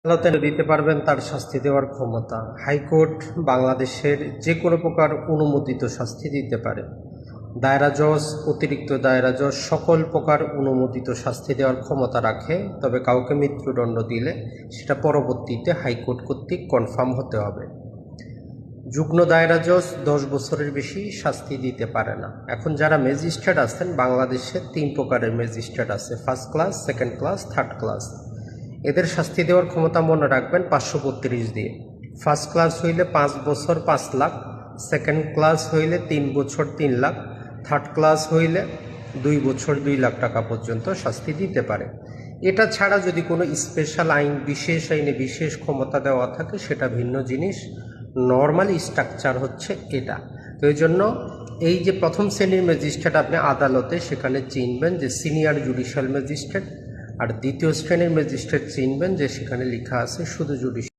আদালতে দিতে পারবেন তার শাস্তি দেওয়ার ক্ষমতা। হাইকোর্ট বাংলাদেশের যে কোনো প্রকার অনুমোদিত শাস্তি দিতে পারে। দায়রা জজ, অতিরিক্ত দায়রা জজ সকল প্রকার অনুমোদিত শাস্তি দেওয়ার ক্ষমতা রাখে। তবে কাউকে মৃত্যুদণ্ড দিলে সেটা পরবর্তীতে হাইকোর্ট কর্তৃক কনফার্ম হতে হবে। যুগ্ম দায়রা জজ 10 বছরের বেশি শাস্তি দিতে পারে না। এখন যারা ম্যাজিস্ট্রেট আছেন, বাংলাদেশে 3 প্রকারের ম্যাজিস্ট্রেট আছে, first class, second class, third class. এদের শাস্তি দেওয়ার ক্ষমতা মনে রাখবেন 532 দিয়ে। ফার্স্ট ক্লাস হইলে 5 বছর 5 লাখ, সেকেন্ড ক্লাস হইলে 3 বছর 3 লাখ, থার্ড ক্লাস হইলে 2 বছর 2 লাখ টাকা পর্যন্ত শাস্তি দিতে পারে। এটা ছাড়া যদি কোনো স্পেশাল আইন, বিশেষ আইনে বিশেষ ক্ষমতা দেওয়া থাকে সেটা ভিন্ন জিনিস। নর্মালি স্ট্রাকচার হচ্ছে এটা। তো এই জন্য এই যে প্রথম শ্রেণীর ম্যাজিস্ট্রেট আপনি আদালতে সেখানে চিনবেন যে সিনিয়র জুডিশিয়াল ম্যাজিস্ট্রেট, আর দ্বিতীয় শ্রেণীর ম্যাজিস্ট্রেট চিনবেন যে সেখানে লেখা আছে শুধু জুডিশিয়াল।